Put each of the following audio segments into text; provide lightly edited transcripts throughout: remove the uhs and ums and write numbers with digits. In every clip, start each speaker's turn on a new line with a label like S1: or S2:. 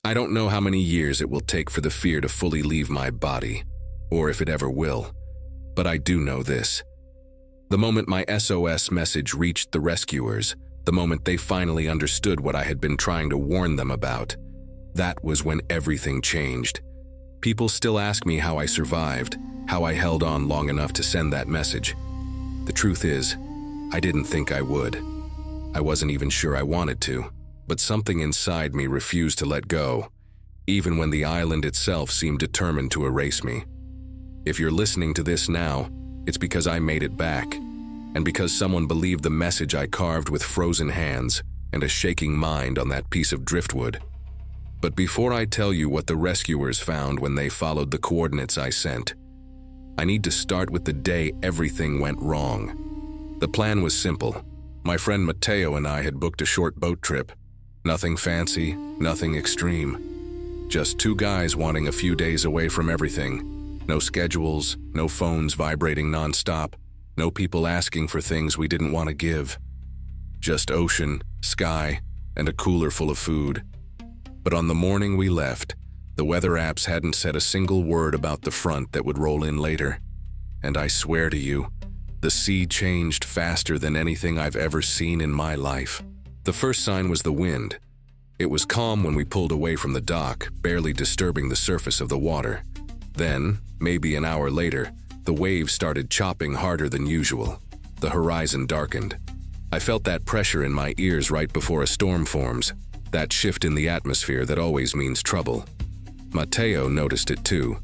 S1: I don't know how many years it will take for the fear to fully leave my body, or if it ever will, but I do know this. The moment my SOS message reached the rescuers, the moment they finally understood what I had been trying to warn them about, that was when everything changed. People still ask me how I survived, how I held on long enough to send that message. The truth is, I didn't think I would. I wasn't even sure I wanted to, but something inside me refused to let go, even when the island itself seemed determined to erase me. If you're listening to this now, it's because I made it back, and because someone believed the message I carved with frozen hands and a shaking mind on that piece of driftwood. But before I tell you what the rescuers found when they followed the coordinates I sent, I need to start with the day everything went wrong. The plan was simple. My friend Matteo and I had booked a short boat trip. Nothing fancy, nothing extreme. Just two guys wanting a few days away from everything. No schedules, no phones vibrating nonstop, no people asking for things we didn't want to give. Just ocean, sky, and a cooler full of food. But on the morning we left, the weather apps hadn't said a single word about the front that would roll in later. And I swear to you, the sea changed faster than anything I've ever seen in my life. The first sign was the wind. It was calm when we pulled away from the dock, barely disturbing the surface of the water. Then, maybe an hour later, the waves started chopping harder than usual. The horizon darkened. I felt that pressure in my ears right before a storm forms, that shift in the atmosphere that always means trouble. Matteo noticed it too.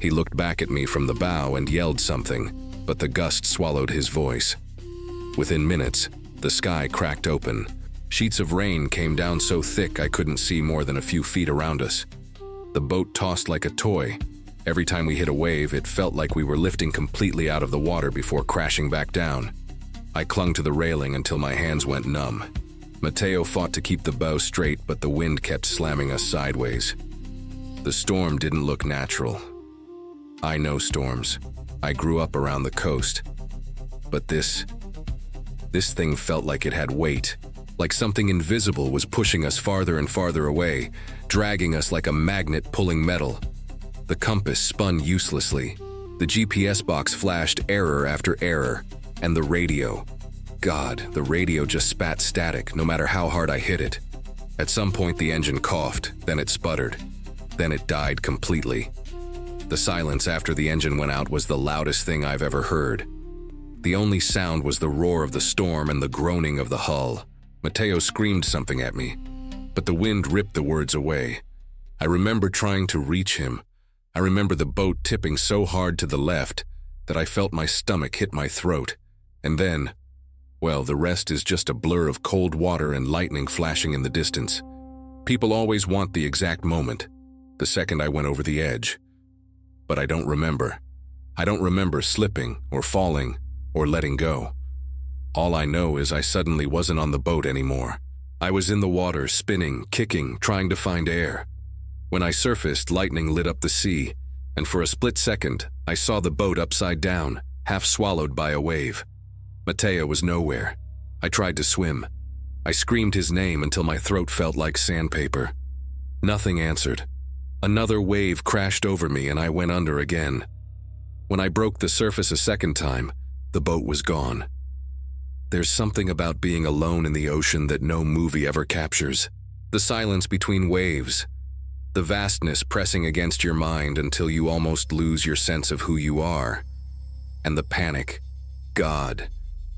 S1: He looked back at me from the bow and yelled something, but the gust swallowed his voice. Within minutes, the sky cracked open. Sheets of rain came down so thick I couldn't see more than a few feet around us. The boat tossed like a toy. Every time we hit a wave, it felt like we were lifting completely out of the water before crashing back down. I clung to the railing until my hands went numb. Matteo fought to keep the bow straight, but the wind kept slamming us sideways. The storm didn't look natural. I know storms. I grew up around the coast. But this thing felt like it had weight, like something invisible was pushing us farther and farther away, dragging us like a magnet pulling metal. The compass spun uselessly. The GPS box flashed error after error, and the radio. God, the radio just spat static no matter how hard I hit it. At some point the engine coughed, then it sputtered. Then it died completely. The silence after the engine went out was the loudest thing I've ever heard. The only sound was the roar of the storm and the groaning of the hull. Matteo screamed something at me, but the wind ripped the words away. I remember trying to reach him. I remember the boat tipping so hard to the left that I felt my stomach hit my throat. And then, well, the rest is just a blur of cold water and lightning flashing in the distance. People always want the exact moment, the second I went over the edge. But I don't remember. I don't remember slipping or falling or letting go. All I know is I suddenly wasn't on the boat anymore. I was in the water, spinning, kicking, trying to find air. When I surfaced, lightning lit up the sea, and for a split second, I saw the boat upside down, half swallowed by a wave. Matteo was nowhere. I tried to swim. I screamed his name until my throat felt like sandpaper. Nothing answered. Another wave crashed over me and I went under again. When I broke the surface a second time, the boat was gone. There's something about being alone in the ocean that no movie ever captures. The silence between waves. The vastness pressing against your mind until you almost lose your sense of who you are. And the panic. God.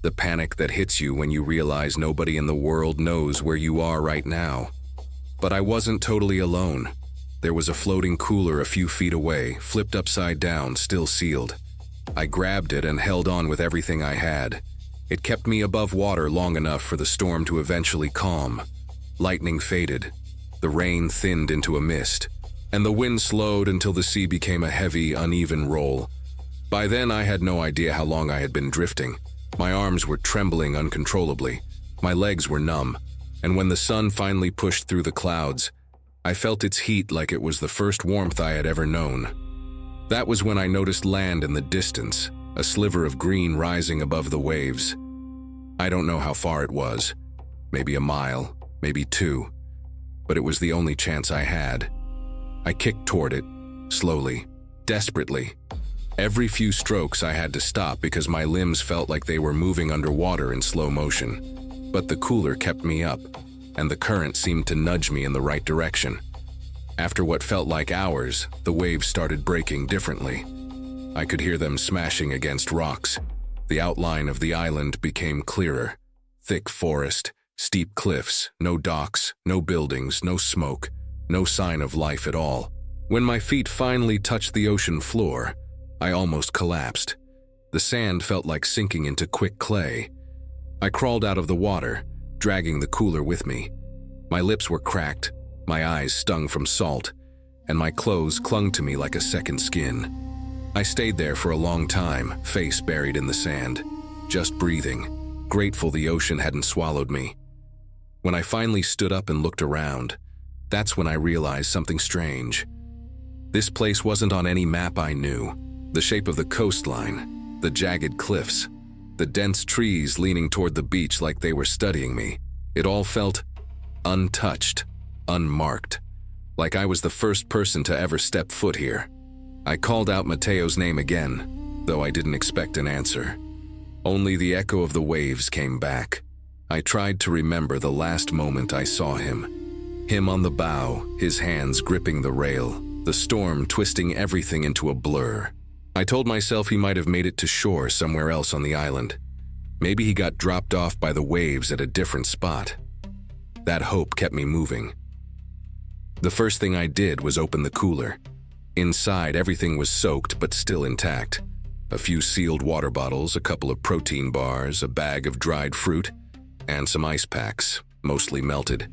S1: The panic that hits you when you realize nobody in the world knows where you are right now. But I wasn't totally alone. There was a floating cooler a few feet away, flipped upside down, still sealed. I grabbed it and held on with everything I had. It kept me above water long enough for the storm to eventually calm. Lightning faded. The rain thinned into a mist, and the wind slowed until the sea became a heavy, uneven roll. By then I had no idea how long I had been drifting. My arms were trembling uncontrollably. My legs were numb, and when the sun finally pushed through the clouds, I felt its heat like it was the first warmth I had ever known. That was when I noticed land in the distance, a sliver of green rising above the waves. I don't know how far it was, maybe a mile, maybe two. but it was the only chance I had. I kicked toward it, slowly, desperately. Every few strokes I had to stop because my limbs felt like they were moving underwater in slow motion. But the cooler kept me up, and the current seemed to nudge me in the right direction. After what felt like hours, the waves started breaking differently. I could hear them smashing against rocks. The outline of the island became clearer. Thick forest, steep cliffs, no docks, no buildings, no smoke, no sign of life at all. When my feet finally touched the ocean floor, I almost collapsed. The sand felt like sinking into quick clay. I crawled out of the water, dragging the cooler with me. My lips were cracked, my eyes stung from salt, and my clothes clung to me like a second skin. I stayed there for a long time, face buried in the sand, just breathing, grateful the ocean hadn't swallowed me. When I finally stood up and looked around, that's when I realized something strange. This place wasn't on any map I knew. The shape of the coastline, the jagged cliffs, the dense trees leaning toward the beach like they were studying me. It all felt untouched, unmarked, like I was the first person to ever step foot here. I called out Mateo's name again, though I didn't expect an answer. Only the echo of the waves came back. I tried to remember the last moment I saw him. Him on the bow, his hands gripping the rail, the storm twisting everything into a blur. I told myself he might have made it to shore somewhere else on the island. Maybe he got dropped off by the waves at a different spot. That hope kept me moving. The first thing I did was open the cooler. Inside, everything was soaked but still intact. A few sealed water bottles, a couple of protein bars, a bag of dried fruit, and some ice packs, mostly melted.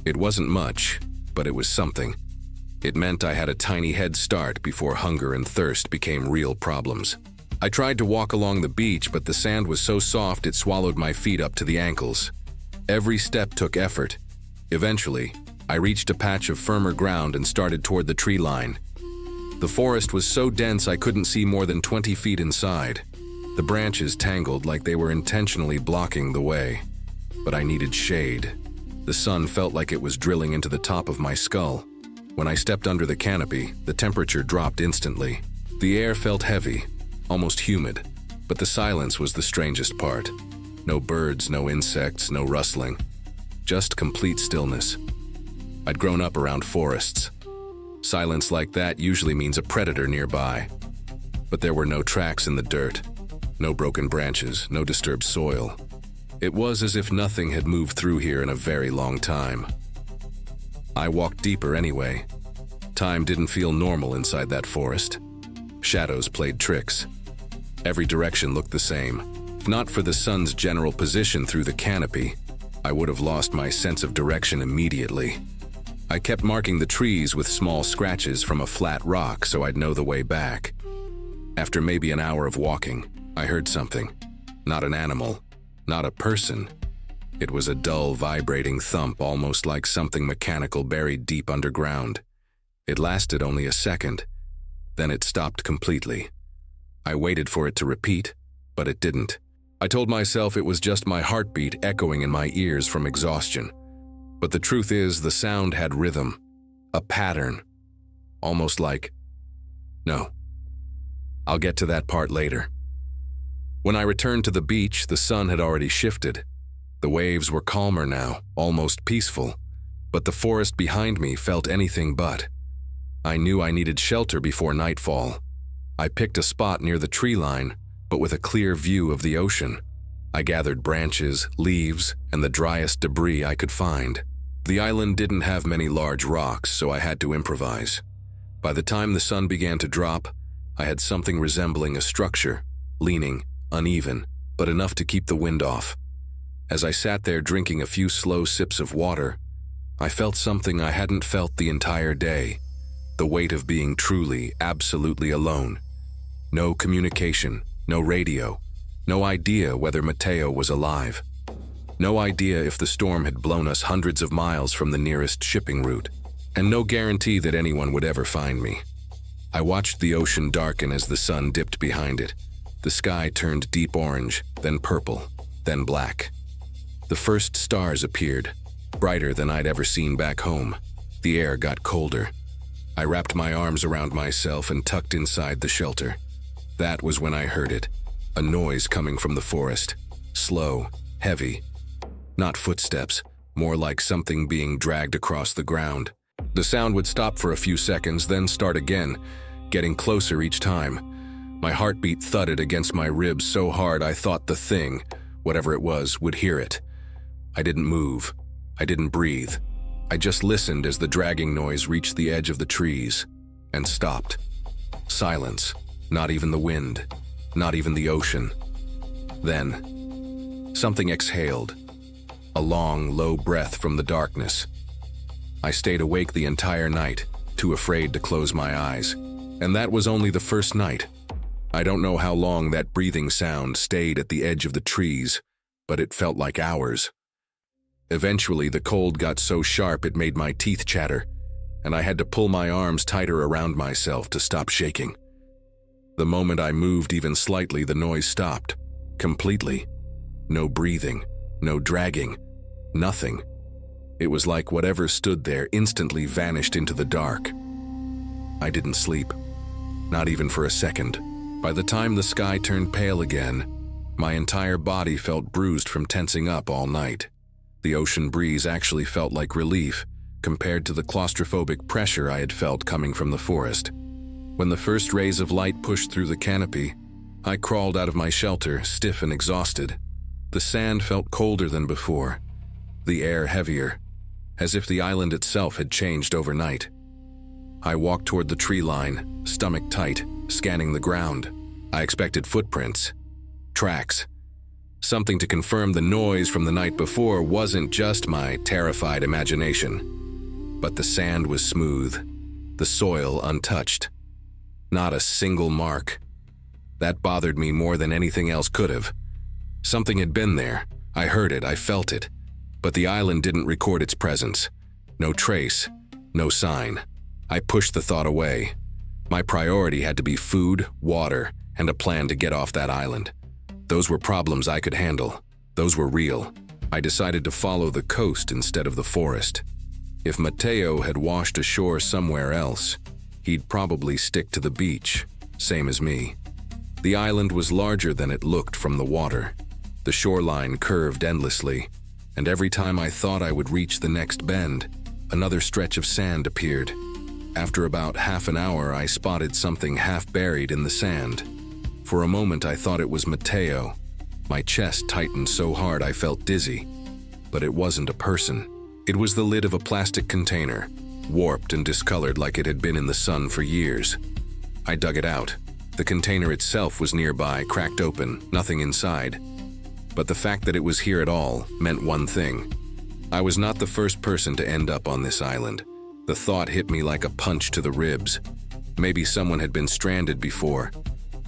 S1: It wasn't much, but it was something. It meant I had a tiny head start before hunger and thirst became real problems. I tried to walk along the beach, but the sand was so soft it swallowed my feet up to the ankles. Every step took effort. Eventually, I reached a patch of firmer ground and started toward the tree line. The forest was so dense I couldn't see more than 20 feet inside. The branches tangled like they were intentionally blocking the way. But I needed shade. The sun felt like it was drilling into the top of my skull. When I stepped under the canopy, the temperature dropped instantly. The air felt heavy, almost humid, but the silence was the strangest part. No birds, no insects, no rustling. Just complete stillness. I'd grown up around forests. Silence like that usually means a predator nearby. But there were no tracks in the dirt, no broken branches, no disturbed soil. It was as if nothing had moved through here in a very long time. I walked deeper anyway. Time didn't feel normal inside that forest. Shadows played tricks. Every direction looked the same. If not for the sun's general position through the canopy, I would have lost my sense of direction immediately. I kept marking the trees with small scratches from a flat rock so I'd know the way back. After maybe an hour of walking, I heard something. Not an animal, not a person. It was a dull, vibrating thump, almost like something mechanical buried deep underground. It lasted only a second. Then it stopped completely. I waited for it to repeat, but it didn't. I told myself it was just my heartbeat echoing in my ears from exhaustion. But the truth is, the sound had rhythm, a pattern, almost like, no. I'll get to that part later. When I returned to the beach, the sun had already shifted. The waves were calmer now, almost peaceful, but the forest behind me felt anything but. I knew I needed shelter before nightfall. I picked a spot near the tree line, but with a clear view of the ocean. I gathered branches, leaves, and the driest debris I could find. The island didn't have many large rocks, so I had to improvise. By the time the sun began to drop, I had something resembling a structure, leaning, uneven, but enough to keep the wind off. As I sat there drinking a few slow sips of water, I felt something I hadn't felt the entire day. The weight of being truly, absolutely alone. No communication, no radio, no idea whether Mateo was alive. No idea if the storm had blown us hundreds of miles from the nearest shipping route, and no guarantee that anyone would ever find me. I watched the ocean darken as the sun dipped behind it. The sky turned deep orange, then purple, then black. The first stars appeared, brighter than I'd ever seen back home. The air got colder. I wrapped my arms around myself and tucked inside the shelter. That was when I heard it, a noise coming from the forest. Slow, heavy. Not footsteps, more like something being dragged across the ground. The sound would stop for a few seconds, then start again, getting closer each time. My heartbeat thudded against my ribs so hard I thought the thing, whatever it was, would hear it. I didn't move. I didn't breathe. I just listened as the dragging noise reached the edge of the trees and stopped. Silence. Not even the wind. Not even the ocean. Then, something exhaled. A long, low breath from the darkness. I stayed awake the entire night, too afraid to close my eyes. And that was only the first night. I don't know how long that breathing sound stayed at the edge of the trees, but it felt like hours. Eventually, the cold got so sharp it made my teeth chatter, and I had to pull my arms tighter around myself to stop shaking. The moment I moved even slightly, the noise stopped. Completely. No breathing, no dragging, nothing. It was like whatever stood there instantly vanished into the dark. I didn't sleep. Not even for a second. By the time the sky turned pale again, my entire body felt bruised from tensing up all night. The ocean breeze actually felt like relief compared to the claustrophobic pressure I had felt coming from the forest. When the first rays of light pushed through the canopy, I crawled out of my shelter, stiff and exhausted. The sand felt colder than before, the air heavier, as if the island itself had changed overnight. I walked toward the tree line, stomach tight, scanning the ground. I expected footprints, tracks, something to confirm the noise from the night before wasn't just my terrified imagination. But the sand was smooth, the soil untouched. Not a single mark. That bothered me more than anything else could have. Something had been there. I heard it, I felt it. But the island didn't record its presence. No trace, no sign. I pushed the thought away. My priority had to be food, water, and a plan to get off that island. Those were problems I could handle. Those were real. I decided to follow the coast instead of the forest. If Mateo had washed ashore somewhere else, he'd probably stick to the beach, same as me. The island was larger than it looked from the water. The shoreline curved endlessly, and every time I thought I would reach the next bend, another stretch of sand appeared. After about half an hour, I spotted something half buried in the sand. For a moment, I thought it was Mateo. My chest tightened so hard I felt dizzy. But it wasn't a person. It was the lid of a plastic container, warped and discolored like it had been in the sun for years. I dug it out. The container itself was nearby, cracked open, nothing inside. But the fact that it was here at all meant one thing. I was not the first person to end up on this island. The thought hit me like a punch to the ribs. Maybe someone had been stranded before.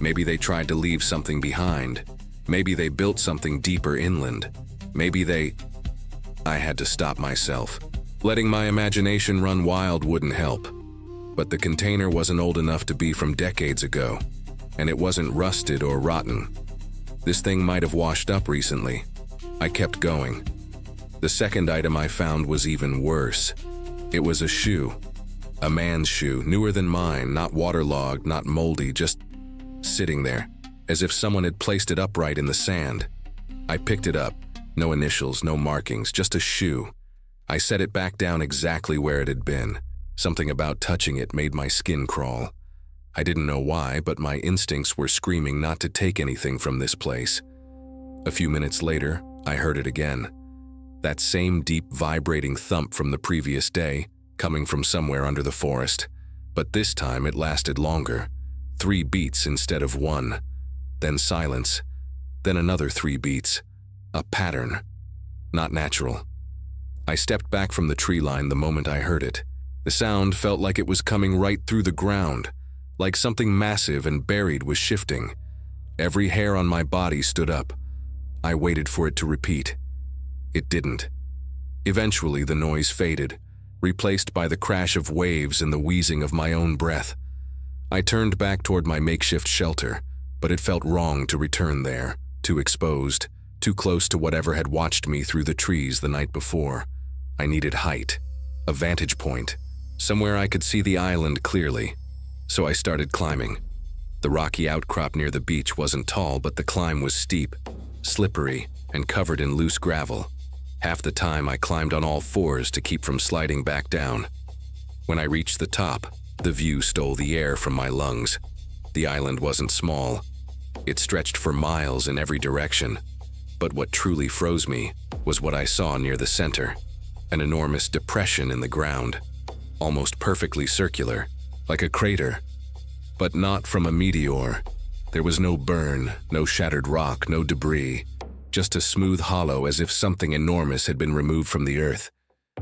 S1: Maybe they tried to leave something behind. Maybe they built something deeper inland. I had to stop myself. Letting my imagination run wild wouldn't help. But the container wasn't old enough to be from decades ago, and it wasn't rusted or rotten. This thing might have washed up recently. I kept going. The second item I found was even worse. It was a shoe. A man's shoe, newer than mine, not waterlogged, not moldy, just sitting there, as if someone had placed it upright in the sand. I picked it up. No initials, no markings, just a shoe. I set it back down exactly where it had been. Something about touching it made my skin crawl. I didn't know why, but my instincts were screaming not to take anything from this place. A few minutes later, I heard it again. That same deep, vibrating thump from the previous day, coming from somewhere under the forest. But this time it lasted longer. 3 beats instead of 1. Then silence. Then another 3 beats. A pattern. Not natural. I stepped back from the tree line the moment I heard it. The sound felt like it was coming right through the ground, like something massive and buried was shifting. Every hair on my body stood up. I waited for it to repeat. It didn't. Eventually, the noise faded, replaced by the crash of waves and the wheezing of my own breath. I turned back toward my makeshift shelter, but it felt wrong to return there, too exposed, too close to whatever had watched me through the trees the night before. I needed height, a vantage point, somewhere I could see the island clearly. So I started climbing. The rocky outcrop near the beach wasn't tall, but the climb was steep, slippery, and covered in loose gravel. Half the time I climbed on all fours to keep from sliding back down. When I reached the top, the view stole the air from my lungs. The island wasn't small. It stretched for miles in every direction. But what truly froze me was what I saw near the center. An enormous depression in the ground, almost perfectly circular, like a crater. But not from a meteor. There was no burn, no shattered rock, no debris. Just a smooth hollow, as if something enormous had been removed from the earth.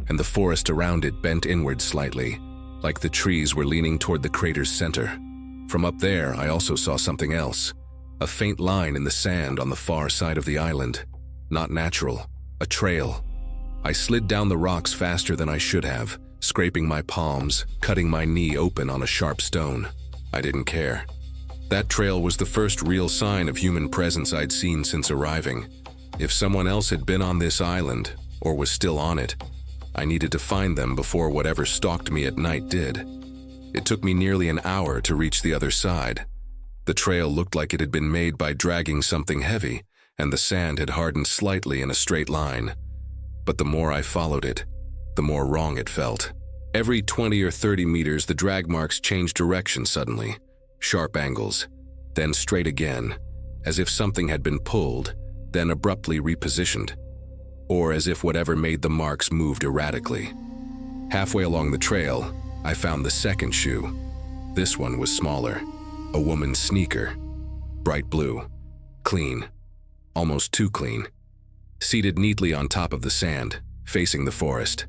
S1: And the forest around it bent inward slightly, like the trees were leaning toward the crater's center. From up there, I also saw something else. A faint line in the sand on the far side of the island. Not natural. A trail. I slid down the rocks faster than I should have, scraping my palms, cutting my knee open on a sharp stone. I didn't care. That trail was the first real sign of human presence I'd seen since arriving. If someone else had been on this island, or was still on it, I needed to find them before whatever stalked me at night did. It took me nearly an hour to reach the other side. The trail looked like it had been made by dragging something heavy, and the sand had hardened slightly in a straight line. But the more I followed it, the more wrong it felt. Every 20 or 30 meters, the drag marks changed direction suddenly. Sharp angles, then straight again, as if something had been pulled, then abruptly repositioned. Or as if whatever made the marks moved erratically. Halfway along the trail, I found the second shoe. This one was smaller. A woman's sneaker. Bright blue. Clean. Almost too clean. Seated neatly on top of the sand, facing the forest.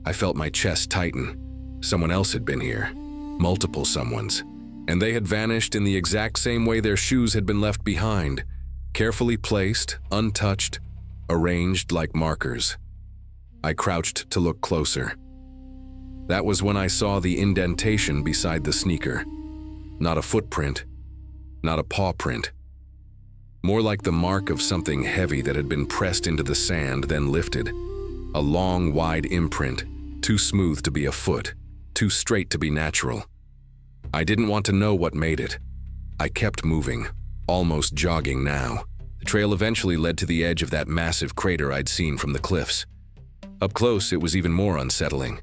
S1: I felt my chest tighten. Someone else had been here. Multiple someones. And they had vanished in the exact same way their shoes had been left behind. Carefully placed, untouched, arranged like markers. I crouched to look closer. That was when I saw the indentation beside the sneaker. Not a footprint, not a paw print. More like the mark of something heavy that had been pressed into the sand, then lifted. A long, wide imprint, too smooth to be a foot, too straight to be natural. I didn't want to know what made it. I kept moving, almost jogging now. The trail eventually led to the edge of that massive crater I'd seen from the cliffs. Up close, it was even more unsettling.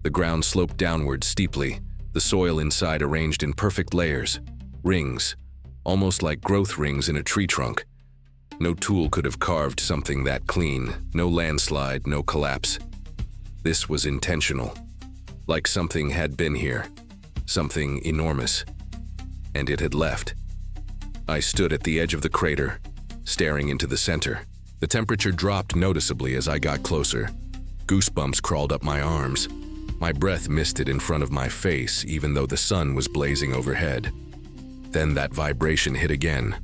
S1: The ground sloped downward steeply, the soil inside arranged in perfect layers, rings, almost like growth rings in a tree trunk. No tool could have carved something that clean, no landslide, no collapse. This was intentional, like something had been here, something enormous, and it had left. I stood at the edge of the crater, staring into the center. The temperature dropped noticeably as I got closer. Goosebumps crawled up my arms. My breath misted in front of my face, even though the sun was blazing overhead. Then that vibration hit again.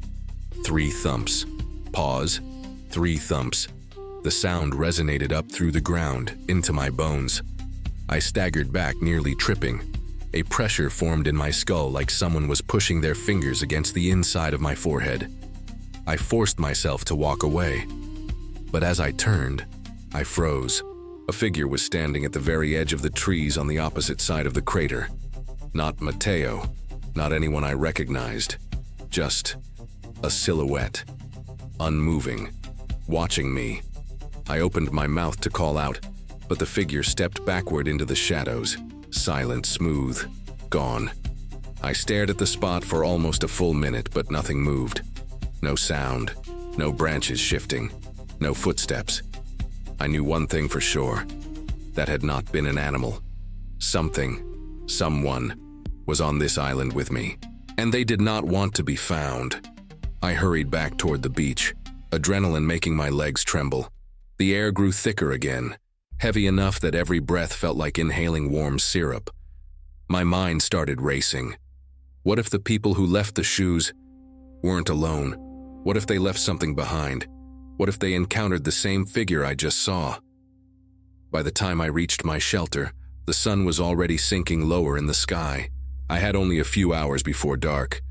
S1: 3 thumps. Pause. 3 thumps. The sound resonated up through the ground, into my bones. I staggered back, nearly tripping. A pressure formed in my skull like someone was pushing their fingers against the inside of my forehead. I forced myself to walk away. But as I turned, I froze. A figure was standing at the very edge of the trees on the opposite side of the crater. Not Mateo, not anyone I recognized. Just a silhouette, unmoving, watching me. I opened my mouth to call out, but the figure stepped backward into the shadows, silent, smooth, gone. I stared at the spot for almost a full minute, but nothing moved. No sound, no branches shifting, no footsteps. I knew one thing for sure. That had not been an animal. Something, someone, was on this island with me. And they did not want to be found. I hurried back toward the beach, adrenaline making my legs tremble. The air grew thicker again, heavy enough that every breath felt like inhaling warm syrup. My mind started racing. What if the people who left the shoes weren't alone? What if they left something behind? What if they encountered the same figure I just saw? By the time I reached my shelter, the sun was already sinking lower in the sky. I had only a few hours before dark,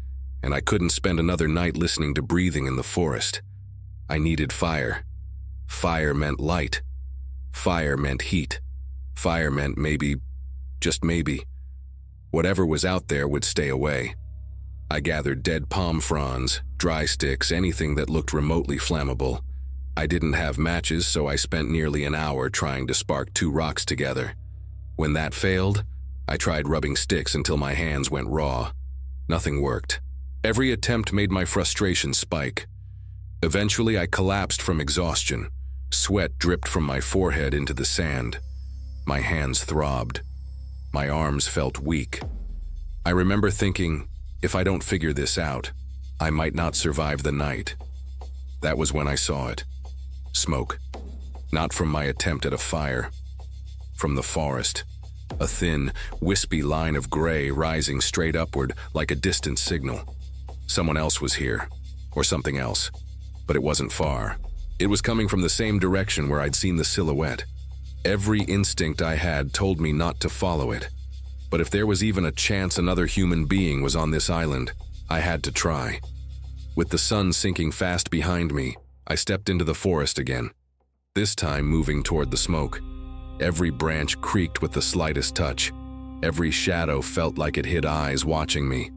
S1: and I couldn't spend another night listening to breathing in the forest. I needed fire. Fire meant light. Fire meant heat. Fire meant maybe, just maybe, whatever was out there would stay away. I gathered dead palm fronds, dry sticks, anything that looked remotely flammable. I didn't have matches, so I spent nearly an hour trying to spark 2 rocks together. When that failed, I tried rubbing sticks until my hands went raw. Nothing worked. Every attempt made my frustration spike. Eventually, I collapsed from exhaustion. Sweat dripped from my forehead into the sand. My hands throbbed. My arms felt weak. I remember thinking, if I don't figure this out, I might not survive the night. That was when I saw it. Smoke. Not from my attempt at a fire. From the forest. A thin, wispy line of gray rising straight upward like a distant signal. Someone else was here. Or something else. But it wasn't far. It was coming from the same direction where I'd seen the silhouette. Every instinct I had told me not to follow it. But if there was even a chance another human being was on this island, I had to try. With the sun sinking fast behind me, I stepped into the forest again. This time moving toward the smoke. Every branch creaked with the slightest touch. Every shadow felt like it hid eyes watching me.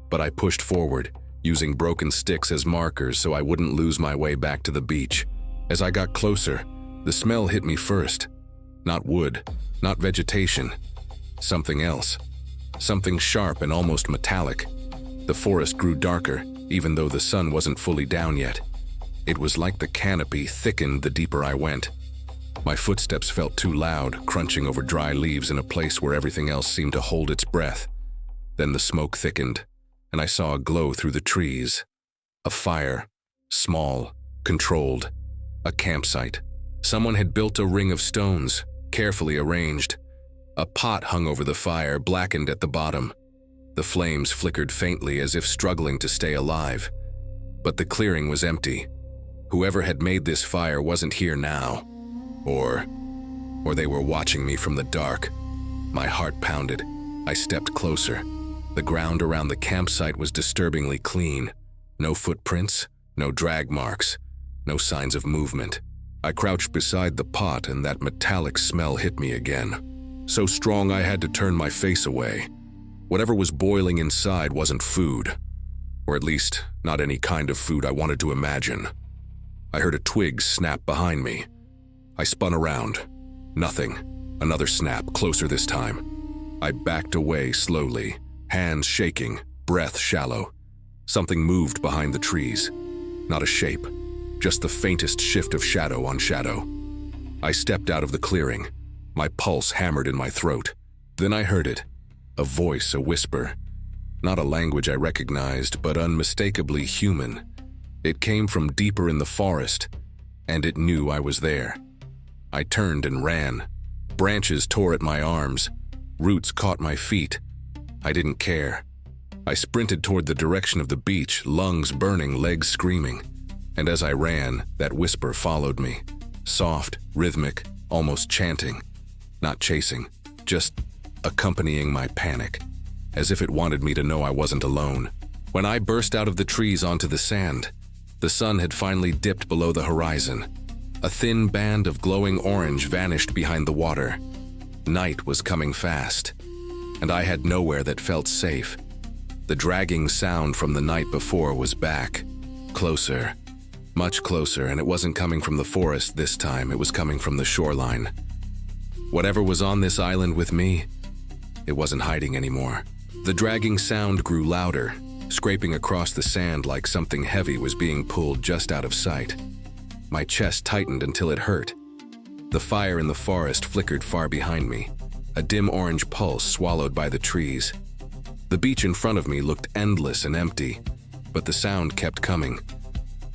S1: But I pushed forward, using broken sticks as markers so I wouldn't lose my way back to the beach. As I got closer, the smell hit me first. Not wood, not vegetation. Something else. Something sharp and almost metallic. The forest grew darker, even though the sun wasn't fully down yet. It was like the canopy thickened the deeper I went. My footsteps felt too loud, crunching over dry leaves in a place where everything else seemed to hold its breath. Then the smoke thickened, and I saw a glow through the trees. A fire. Small, controlled. A campsite. Someone had built a ring of stones, carefully arranged. A pot hung over the fire, blackened at the bottom. The flames flickered faintly as if struggling to stay alive. But the clearing was empty. Whoever had made this fire wasn't here now. Or they were watching me from the dark. My heart pounded. I stepped closer. The ground around the campsite was disturbingly clean. No footprints, no drag marks, no signs of movement. I crouched beside the pot and that metallic smell hit me again. So strong I had to turn my face away. Whatever was boiling inside wasn't food. Or at least, not any kind of food I wanted to imagine. I heard a twig snap behind me. I spun around. Nothing. Another snap, closer this time. I backed away slowly, hands shaking, breath shallow. Something moved behind the trees. Not a shape, just the faintest shift of shadow on shadow. I stepped out of the clearing. My pulse hammered in my throat. Then I heard it. A voice, a whisper. Not a language I recognized, but unmistakably human. It came from deeper in the forest, and it knew I was there. I turned and ran. Branches tore at my arms. Roots caught my feet. I didn't care. I sprinted toward the direction of the beach, lungs burning, legs screaming. And as I ran, that whisper followed me. Soft, rhythmic, almost chanting. Not chasing, just accompanying my panic, as if it wanted me to know I wasn't alone. When I burst out of the trees onto the sand, the sun had finally dipped below the horizon. A thin band of glowing orange vanished behind the water. Night was coming fast, and I had nowhere that felt safe. The dragging sound from the night before was back. Closer, much closer, and it wasn't coming from the forest this time, it was coming from the shoreline. Whatever was on this island with me, it wasn't hiding anymore. The dragging sound grew louder, scraping across the sand like something heavy was being pulled just out of sight. My chest tightened until it hurt. The fire in the forest flickered far behind me, a dim orange pulse swallowed by the trees. The beach in front of me looked endless and empty, but the sound kept coming.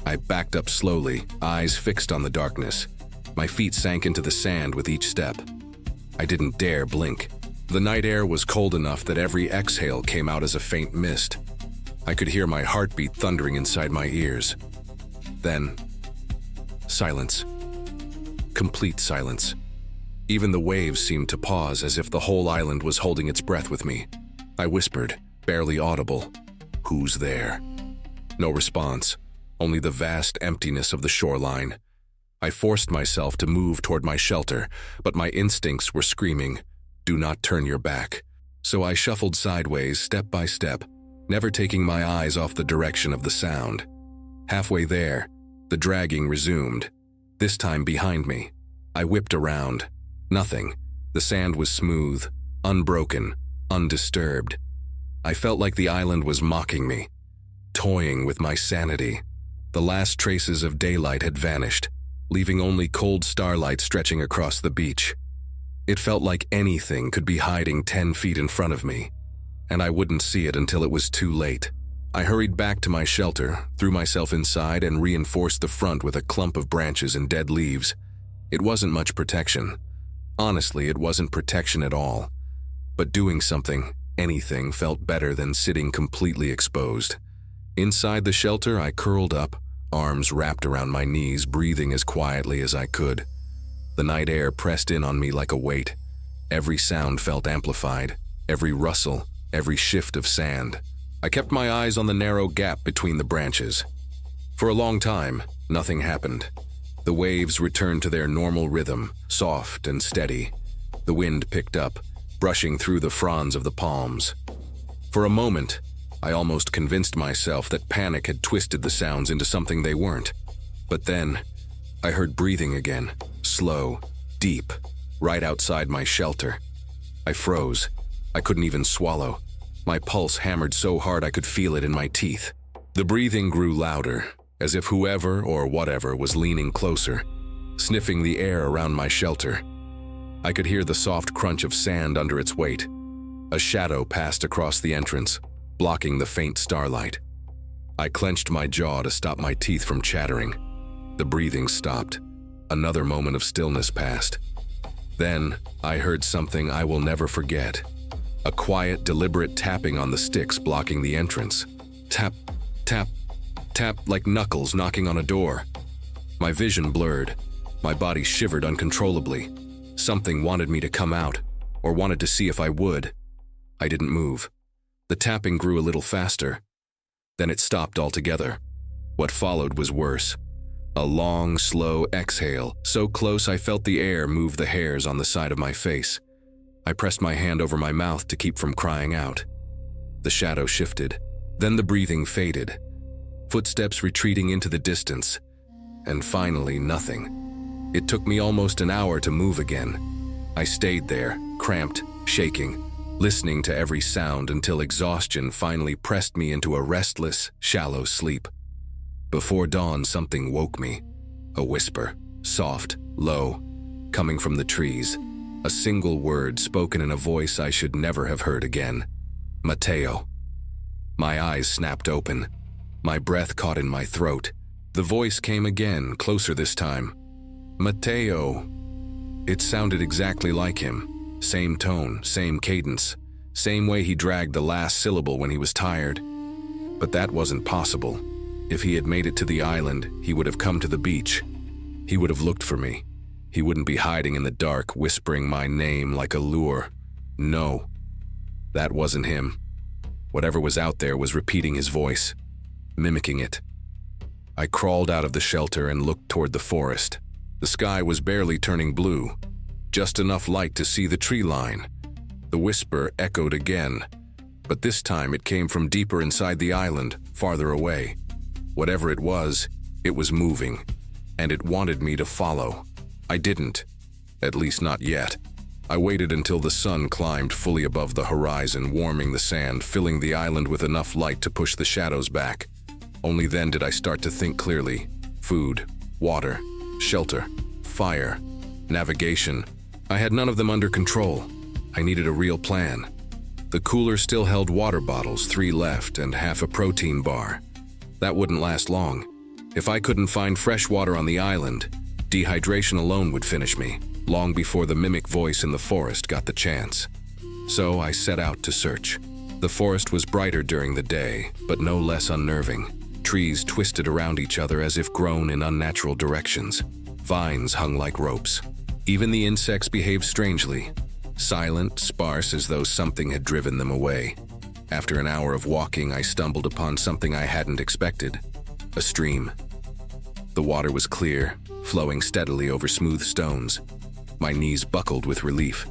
S1: I backed up slowly, eyes fixed on the darkness. My feet sank into the sand with each step. I didn't dare blink. The night air was cold enough that every exhale came out as a faint mist. I could hear my heartbeat thundering inside my ears. Then, silence. Complete silence. Even the waves seemed to pause, as if the whole island was holding its breath with me. I whispered, barely audible, "Who's there?" No response, only the vast emptiness of the shoreline. I forced myself to move toward my shelter, but my instincts were screaming, "Do not turn your back." So I shuffled sideways, step by step, never taking my eyes off the direction of the sound. Halfway there, the dragging resumed, this time behind me. I whipped around. Nothing. The sand was smooth, unbroken, undisturbed. I felt like the island was mocking me, toying with my sanity. The last traces of daylight had vanished, leaving only cold starlight stretching across the beach. It felt like anything could be hiding 10 feet in front of me, and I wouldn't see it until it was too late. I hurried back to my shelter, threw myself inside, and reinforced the front with a clump of branches and dead leaves. It wasn't much protection. Honestly, it wasn't protection at all. But doing something, anything, felt better than sitting completely exposed. Inside the shelter, I curled up, arms wrapped around my knees, breathing as quietly as I could. The night air pressed in on me like a weight. Every sound felt amplified, every rustle, every shift of sand. I kept my eyes on the narrow gap between the branches. For a long time, nothing happened. The waves returned to their normal rhythm, soft and steady. The wind picked up, brushing through the fronds of the palms. For a moment, I almost convinced myself that panic had twisted the sounds into something they weren't. But then, I heard breathing again, slow, deep, right outside my shelter. I froze. I couldn't even swallow. My pulse hammered so hard I could feel it in my teeth. The breathing grew louder, as if whoever or whatever was leaning closer, sniffing the air around my shelter. I could hear the soft crunch of sand under its weight. A shadow passed across the entrance, blocking the faint starlight. I clenched my jaw to stop my teeth from chattering. The breathing stopped. Another moment of stillness passed. Then, I heard something I will never forget. A quiet, deliberate tapping on the sticks blocking the entrance. Tap, tap, tap like knuckles knocking on a door. My vision blurred. My body shivered uncontrollably. Something wanted me to come out, or wanted to see if I would. I didn't move. The tapping grew a little faster. Then it stopped altogether. What followed was worse. A long, slow exhale, so close I felt the air move the hairs on the side of my face. I pressed my hand over my mouth to keep from crying out. The shadow shifted. Then the breathing faded. Footsteps retreating into the distance. And finally, nothing. It took me almost an hour to move again. I stayed there, cramped, shaking, listening to every sound until exhaustion finally pressed me into a restless, shallow sleep. Before dawn, something woke me. A whisper, soft, low, coming from the trees. A single word spoken in a voice I should never have heard again. Mateo. My eyes snapped open. My breath caught in my throat. The voice came again, closer this time. Mateo. It sounded exactly like him. Same tone, same cadence, same way he dragged the last syllable when he was tired. But that wasn't possible. If he had made it to the island, he would have come to the beach. He would have looked for me. He wouldn't be hiding in the dark, whispering my name like a lure. No, that wasn't him. Whatever was out there was repeating his voice, mimicking it. I crawled out of the shelter and looked toward the forest. The sky was barely turning blue, just enough light to see the tree line. The whisper echoed again, but this time it came from deeper inside the island, farther away. Whatever it was moving, and it wanted me to follow. I didn't, at least not yet. I waited until the sun climbed fully above the horizon, warming the sand, filling the island with enough light to push the shadows back. Only then did I start to think clearly. Food, water, shelter, fire, navigation. I had none of them under control. I needed a real plan. The cooler still held water bottles, 3 left, and half a protein bar. That wouldn't last long. If I couldn't find fresh water on the island, dehydration alone would finish me, long before the mimic voice in the forest got the chance. So I set out to search. The forest was brighter during the day, but no less unnerving. Trees twisted around each other as if grown in unnatural directions. Vines hung like ropes. Even the insects behaved strangely, silent, sparse, as though something had driven them away. After an hour of walking, I stumbled upon something I hadn't expected. A stream. The water was clear, flowing steadily over smooth stones. My knees buckled with relief.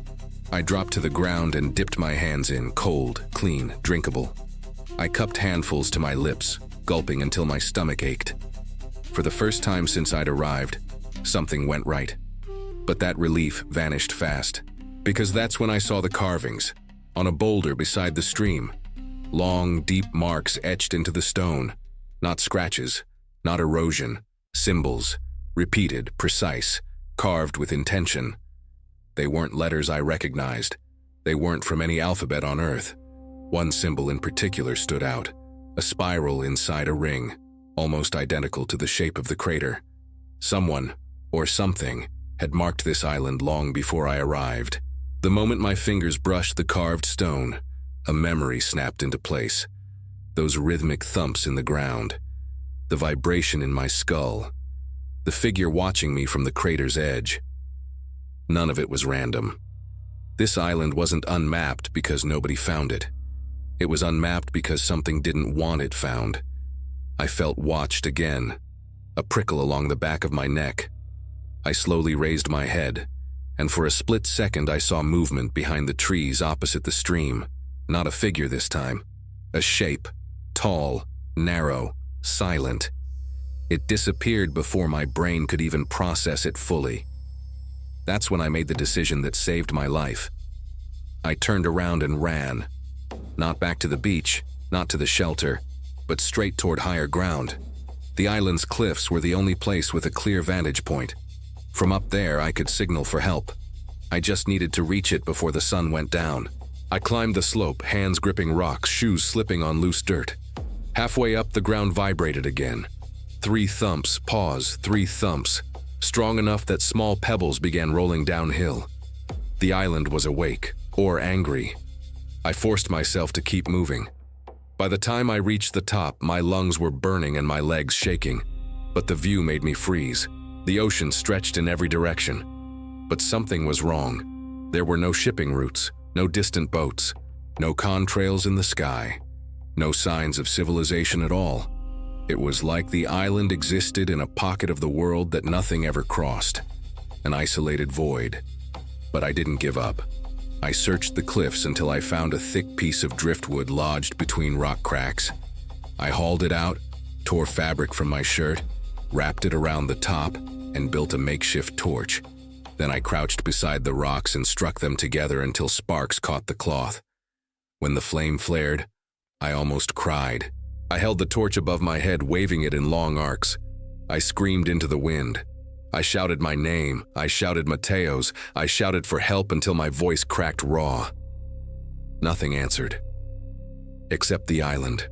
S1: I dropped to the ground and dipped my hands in, cold, clean, drinkable. I cupped handfuls to my lips, gulping until my stomach ached. For the first time since I'd arrived, something went right. But that relief vanished fast, because that's when I saw the carvings, on a boulder beside the stream. Long, deep marks etched into the stone. Not scratches, not erosion. Symbols, repeated, precise, carved with intention. They weren't letters I recognized. They weren't from any alphabet on Earth. One symbol in particular stood out, a spiral inside a ring, almost identical to the shape of the crater. Someone, or something, had marked this island long before I arrived. The moment my fingers brushed the carved stone, a memory snapped into place. Those rhythmic thumps in the ground, the vibration in my skull, the figure watching me from the crater's edge. None of it was random. This island wasn't unmapped because nobody found it. It was unmapped because something didn't want it found. I felt watched again, a prickle along the back of my neck. I slowly raised my head, and for a split second I saw movement behind the trees opposite the stream. Not a figure this time. A shape, tall, narrow, silent. It disappeared before my brain could even process it fully. That's when I made the decision that saved my life. I turned around and ran. Not back to the beach, not to the shelter, but straight toward higher ground. The island's cliffs were the only place with a clear vantage point. From up there, I could signal for help. I just needed to reach it before the sun went down. I climbed the slope, hands gripping rocks, shoes slipping on loose dirt. Halfway up, the ground vibrated again. 3 thumps, pause, 3 thumps, strong enough that small pebbles began rolling downhill. The island was awake, or angry. I forced myself to keep moving. By the time I reached the top, my lungs were burning and my legs shaking. But the view made me freeze. The ocean stretched in every direction. But something was wrong. There were no shipping routes, no distant boats, no contrails in the sky, no signs of civilization at all. It was like the island existed in a pocket of the world that nothing ever crossed, an isolated void. But I didn't give up. I searched the cliffs until I found a thick piece of driftwood lodged between rock cracks. I hauled it out, tore fabric from my shirt, wrapped it around the top, and built a makeshift torch. Then I crouched beside the rocks and struck them together until sparks caught the cloth. When the flame flared, I almost cried. I held the torch above my head, waving it in long arcs. I screamed into the wind. I shouted my name. I shouted Mateo's. I shouted for help until my voice cracked raw. Nothing answered, except the island.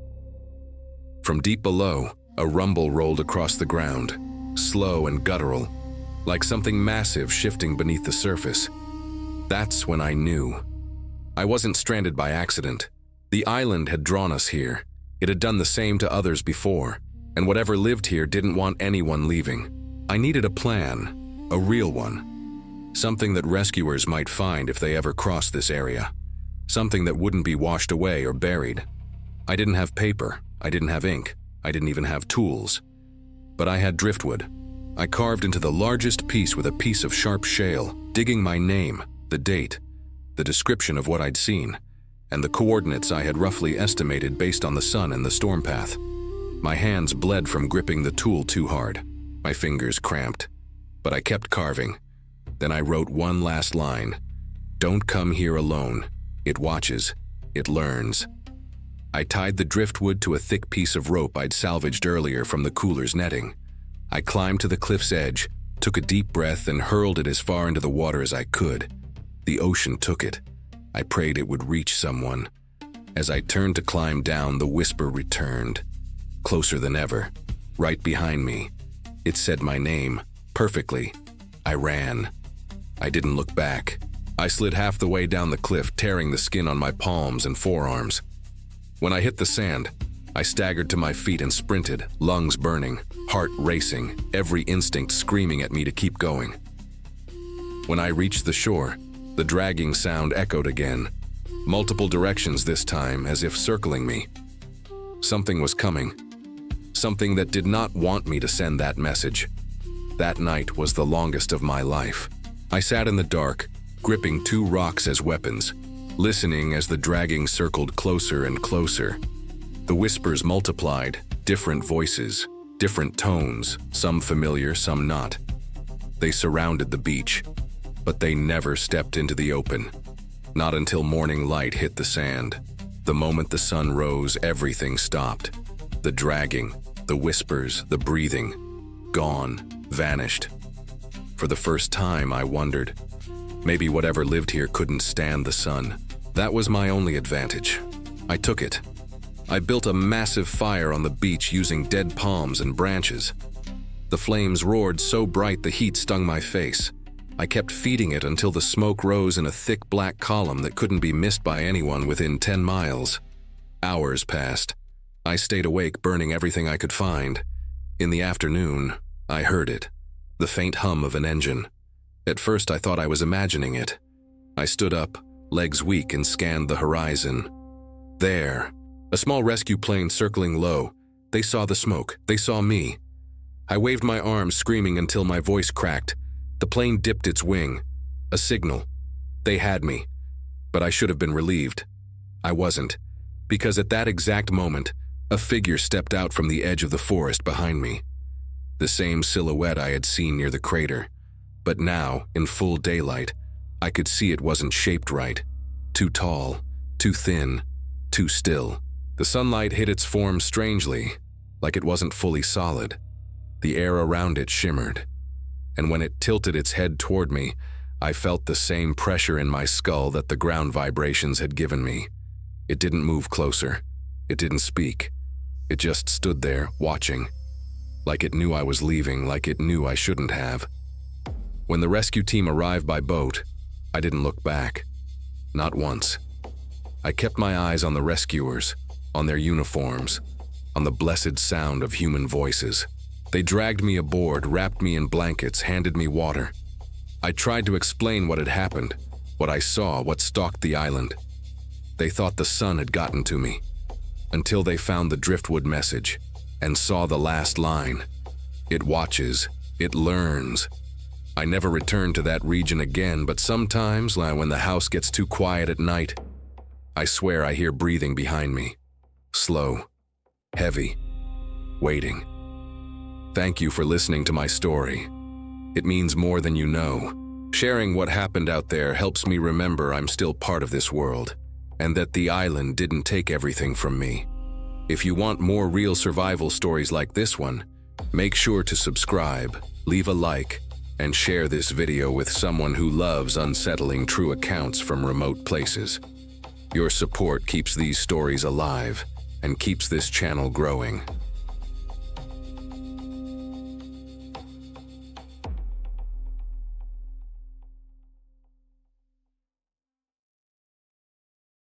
S1: From deep below, a rumble rolled across the ground, slow and guttural, like something massive shifting beneath the surface. That's when I knew. I wasn't stranded by accident. The island had drawn us here. It had done the same to others before, and whatever lived here didn't want anyone leaving. I needed a plan, a real one. Something that rescuers might find if they ever crossed this area. Something that wouldn't be washed away or buried. I didn't have paper. I didn't have ink. I didn't even have tools. But I had driftwood. I carved into the largest piece with a piece of sharp shale, digging my name, the date, the description of what I'd seen, and the coordinates I had roughly estimated based on the sun and the storm path. My hands bled from gripping the tool too hard. My fingers cramped. But I kept carving. Then I wrote one last line. Don't come here alone. It watches. It learns. I tied the driftwood to a thick piece of rope I'd salvaged earlier from the cooler's netting. I climbed to the cliff's edge, took a deep breath, and hurled it as far into the water as I could. The ocean took it. I prayed it would reach someone. As I turned to climb down, the whisper returned. Closer than ever. Right behind me. It said my name, perfectly. I ran. I didn't look back. I slid half the way down the cliff, tearing the skin on my palms and forearms. When I hit the sand, I staggered to my feet and sprinted, lungs burning, heart racing, every instinct screaming at me to keep going. When I reached the shore, the dragging sound echoed again, multiple directions this time, as if circling me. Something was coming. Something that did not want me to send that message. That night was the longest of my life. I sat in the dark, gripping 2 rocks as weapons, listening as the dragging circled closer and closer. The whispers multiplied, different voices, different tones, some familiar, some not. They surrounded the beach, but they never stepped into the open. Not until morning light hit the sand. The moment the sun rose, everything stopped. The dragging, the whispers, the breathing, gone, vanished. For the first time, I wondered, maybe whatever lived here couldn't stand the sun. That was my only advantage. I took it. I built a massive fire on the beach using dead palms and branches. The flames roared so bright the heat stung my face. I kept feeding it until the smoke rose in a thick black column that couldn't be missed by anyone within 10 miles. Hours passed. I stayed awake, burning everything I could find. In the afternoon, I heard it, the faint hum of an engine. At first, I thought I was imagining it. I stood up, legs weak, and scanned the horizon. There, a small rescue plane circling low. They saw the smoke. They saw me. I waved my arms, screaming until my voice cracked. The plane dipped its wing. A signal. They had me. But I should have been relieved. I wasn't, because at that exact moment, a figure stepped out from the edge of the forest behind me. The same silhouette I had seen near the crater. But now, in full daylight, I could see it wasn't shaped right. Too tall, too thin, too still. The sunlight hit its form strangely, like it wasn't fully solid. The air around it shimmered. And when it tilted its head toward me, I felt the same pressure in my skull that the ground vibrations had given me. It didn't move closer. It didn't speak. It just stood there, watching. Like it knew I was leaving, like it knew I shouldn't have. When the rescue team arrived by boat, I didn't look back. Not once. I kept my eyes on the rescuers, on their uniforms, on the blessed sound of human voices. They dragged me aboard, wrapped me in blankets, handed me water. I tried to explain what had happened, what I saw, what stalked the island. They thought the sun had gotten to me, until they found the driftwood message and saw the last line. It watches, it learns. I never returned to that region again, but sometimes, when the house gets too quiet at night, I swear I hear breathing behind me. Slow, heavy, waiting. Thank you for listening to my story. It means more than you know. Sharing what happened out there helps me remember I'm still part of this world, and that the island didn't take everything from me. If you want more real survival stories like this one, make sure to subscribe, leave a like, and share this video with someone who loves unsettling true accounts from remote places. Your support keeps these stories alive and keeps this channel growing.